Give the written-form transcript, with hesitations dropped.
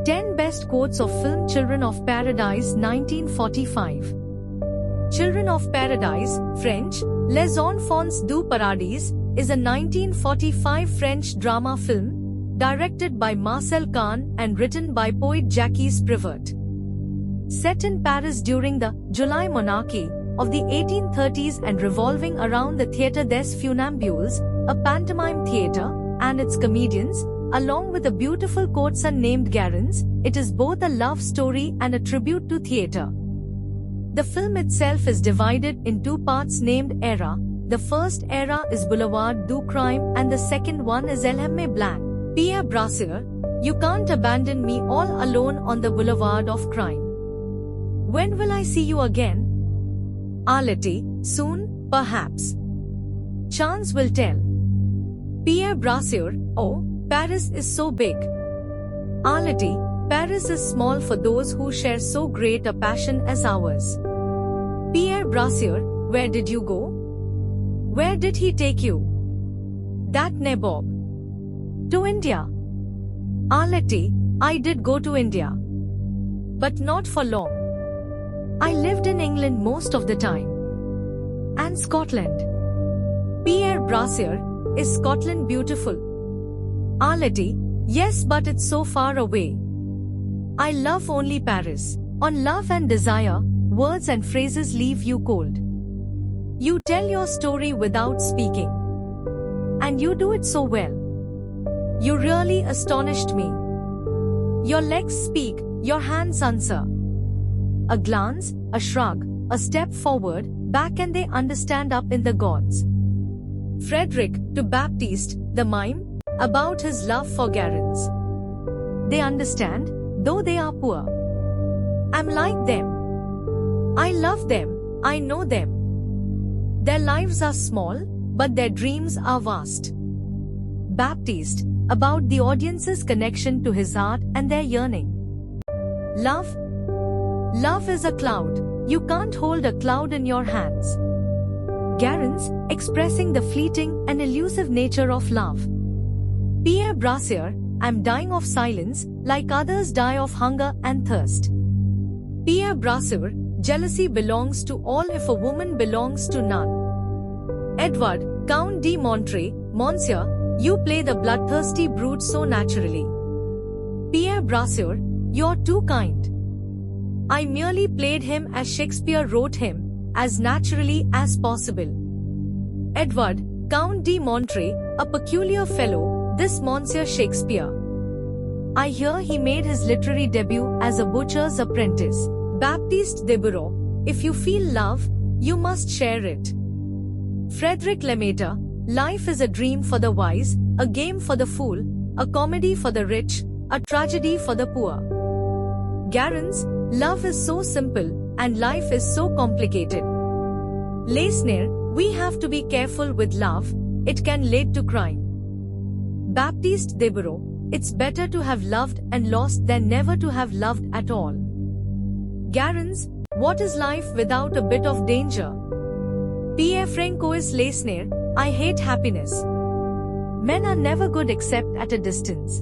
10 Best Quotes of Film Children of Paradise 1945. Children of Paradise, French, Les Enfants du Paradis, is a 1945 French drama film, directed by Marcel Kahn and written by poet Jacques Prévert. Set in Paris during the July Monarchy of the 1830s and revolving around the Théâtre des Funambules, a pantomime theatre, and its comedians, along with a beautiful courtesan named Garance, it is both a love story and a tribute to theatre. The film itself is divided in two parts named Era. The first era is Boulevard du Crime and the second one is L'Homme Blanc. Pierre Brasseur, you can't abandon me all alone on the Boulevard of Crime. When will I see you again? Arletty, soon, perhaps. Chance will tell. Pierre Brasseur, oh, Paris is so big. Arletty, Paris is small for those who share so great a passion as ours. Pierre Brasseur, where did you go? Where did he take you? That nabob. To India. Arletty, I did go to India. But not for long. I lived in England most of the time. And Scotland. Pierre Brasseur, is Scotland beautiful? Arletty, yes, but it's so far away. I love only Paris. On Love and Desire, words and phrases leave you cold. You tell your story without speaking. And you do it so well. You really astonished me. Your legs speak, your hands answer. A glance, a shrug, a step forward, back and they understand up in the gods. Frederick, to Baptiste, the mime, about his love for Garance. They understand, though they are poor. I'm like them. I love them, I know them. Their lives are small, but their dreams are vast. Baptiste, about the audience's connection to his art and their yearning. Love? Love is a cloud. You can't hold a cloud in your hands. Garance, expressing the fleeting and elusive nature of love. Pierre Brasseur, I'm dying of silence, like others die of hunger and thirst. Pierre Brasseur, jealousy belongs to all if a woman belongs to none. Edward, Count de Montre, Monsieur, you play the bloodthirsty brute so naturally. Pierre Brasseur, you're too kind. I merely played him as Shakespeare wrote him, as naturally as possible. Edward, Count de Montre, a peculiar fellow, this Monsieur Shakespeare. I hear he made his literary debut as a butcher's apprentice. Baptiste Deburau, if you feel love, you must share it. Frederick Lemaître, life is a dream for the wise, a game for the fool, a comedy for the rich, a tragedy for the poor. Garance, love is so simple, and life is so complicated. Laisner, we have to be careful with love, it can lead to crime. Baptiste Deburau, it's better to have loved and lost than never to have loved at all. Garance, what is life without a bit of danger? Pierre-François Laisner, I hate happiness. Men are never good except at a distance.